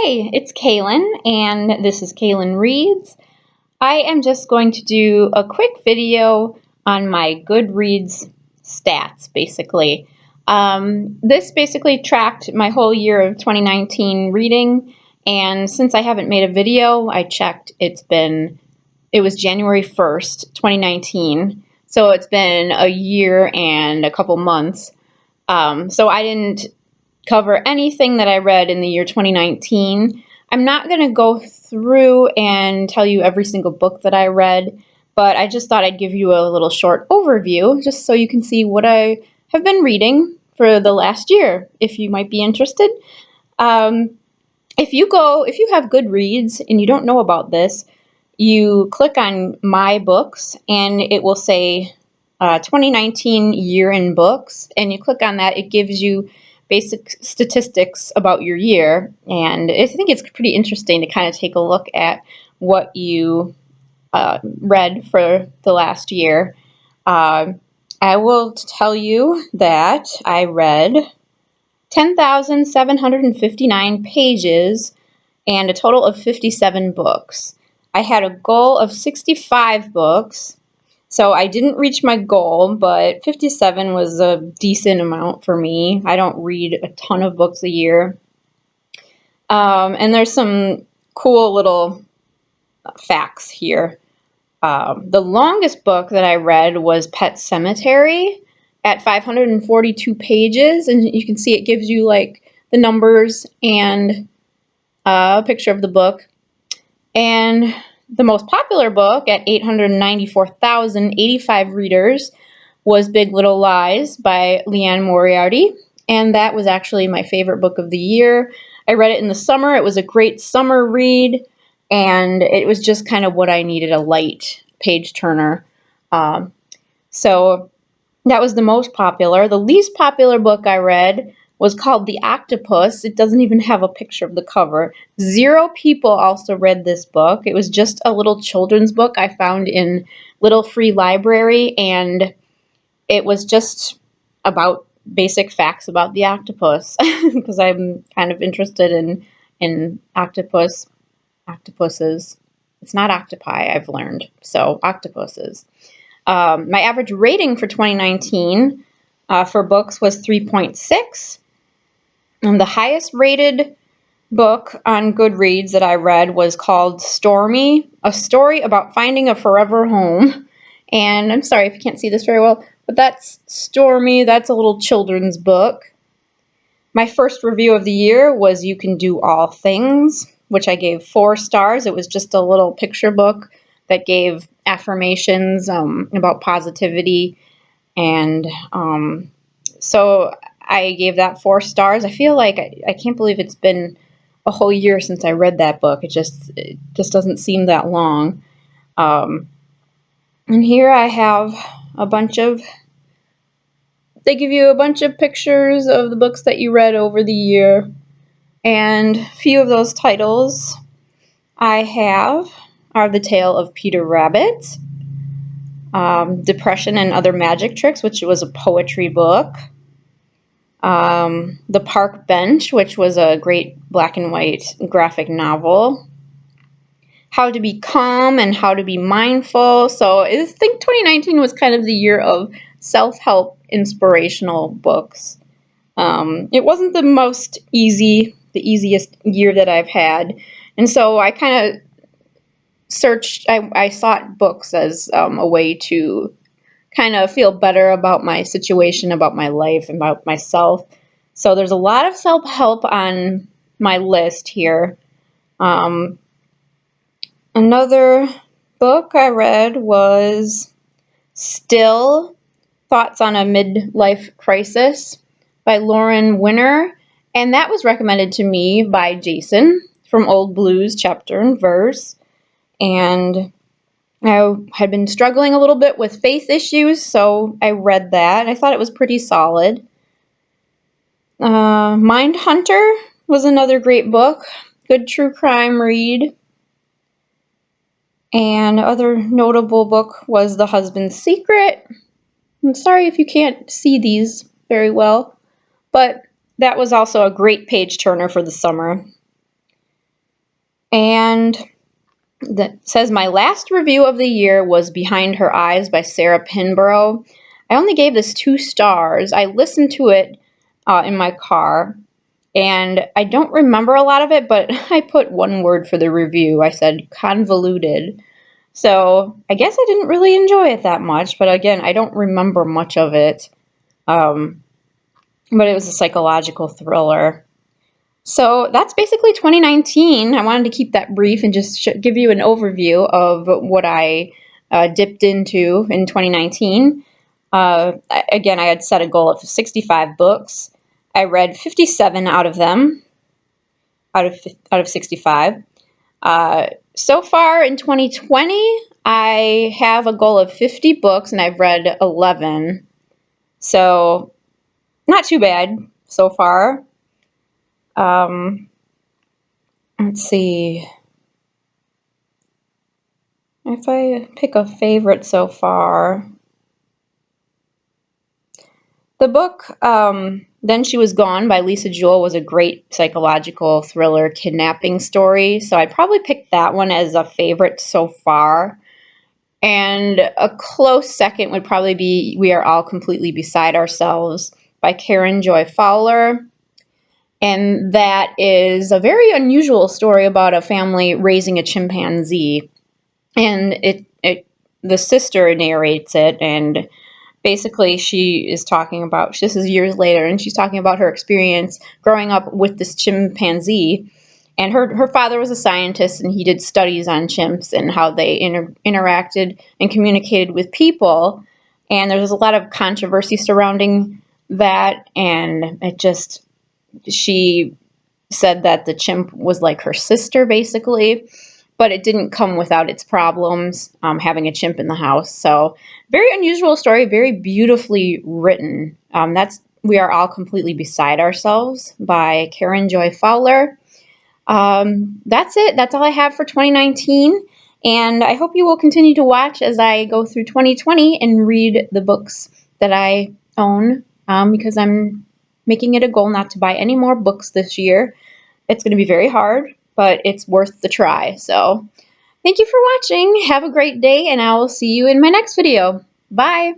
Hey, it's Kaylin, and this is Kaylin Reads. I am just going to do a quick video on my Goodreads stats, basically. This basically tracked my whole year of 2019 reading, and since I haven't made a video, I checked it was January 1st, 2019, so it's been a year and a couple months. So I didn't cover anything that I read in the year 2019. I'm not going to go through and tell you every single book that I read, but I just thought I'd give you a little short overview just so you can see what I have been reading for the last year, if you might be interested. If you have Goodreads and you don't know about this, you click on My Books and it will say 2019 year in books, and you click on that. It gives you basic statistics about your year, and I think it's pretty interesting to kind of take a look at what you read for the last year. I will tell you that I read 10,759 pages and a total of 57 books. I had a goal of 65 books, so I didn't reach my goal, but 57 was a decent amount for me. I don't read a ton of books a year. And there's some cool little facts here. The longest book that I read was Pet Sematary at 542 pages, and you can see it gives you like the numbers and a picture of the book. And the most popular book at 894,085 readers was Big Little Lies by Leanne Moriarty, and that was actually my favorite book of the year. I read it in the summer. It was a great summer read, and it was just kind of what I needed, a light page turner. So that was the most popular. The least popular book I read was called The Octopus. It doesn't even have a picture of the cover. 0 people also read this book. It was just a little children's book I found in Little Free Library, and it was just about basic facts about the octopus because I'm kind of interested in octopuses. It's not octopi, I've learned. So octopuses. My average rating for 2019 for books was 3.6. And the highest rated book on Goodreads that I read was called Stormy, a story about finding a forever home. And I'm sorry if you can't see this very well, but that's Stormy. That's a little children's book. My first review of the year was You Can Do All Things, which I gave 4 stars. It was just a little picture book that gave affirmations about positivity. And so I gave that 4 stars. I feel like I can't believe it's been a whole year since I read that book. It just doesn't seem that long. And here I have they give you a bunch of pictures of the books that you read over the year. And a few of those titles I have are The Tale of Peter Rabbit, Depression and Other Magic Tricks, which was a poetry book, The Park Bench, which was a great black and white graphic novel, How to Be Calm and How to Be Mindful. So I think 2019 was kind of the year of self-help inspirational books. It wasn't the easiest year that I've had, and so I kind of I sought books as a way to kind of feel better about my situation, about my life, and about myself. So there's a lot of self-help on my list here. Another book I read was Still, Thoughts on a Midlife Crisis by Lauren Winner, and that was recommended to me by Jason from Old Blues Chapter and Verse. And I had been struggling a little bit with faith issues, so I read that. I thought it was pretty solid. Mindhunter was another great book. Good true crime read. And other notable book was The Husband's Secret. I'm sorry if you can't see these very well, but that was also a great page turner for the summer. And that says my last review of the year was Behind Her Eyes by Sarah Pinborough. I only gave this 2 stars. I listened to it in my car, and I don't remember a lot of it, but I put one word for the review. I said convoluted. So I guess I didn't really enjoy it that much, but again, I don't remember much of it. But it was a psychological thriller. So that's basically 2019. I wanted to keep that brief and just give you an overview of what I dipped into in 2019. Again, I had set a goal of 65 books. I read 57 out of them, out of 65. So far in 2020, I have a goal of 50 books, and I've read 11. So not too bad so far. Let's see. If I pick a favorite so far, the book Then She Was Gone by Lisa Jewell was a great psychological thriller kidnapping story, so I'd probably pick that one as a favorite so far. And a close second would probably be We Are All Completely Beside Ourselves by Karen Joy Fowler. And that is a very unusual story about a family raising a chimpanzee. And the sister narrates it, and basically she is talking about, this is years later, and she's talking about her experience growing up with this chimpanzee. And her father was a scientist, and he did studies on chimps and how they interacted and communicated with people. And there was a lot of controversy surrounding that, and she said that the chimp was like her sister, basically. But it didn't come without its problems, having a chimp in the house. So very unusual story, very beautifully written. That's We Are All Completely Beside Ourselves by Karen Joy Fowler. That's it. That's all I have for 2019. And I hope you will continue to watch as I go through 2020 and read the books that I own, because I'm making it a goal not to buy any more books this year. It's going to be very hard, but it's worth the try. So thank you for watching. Have a great day, and I will see you in my next video. Bye.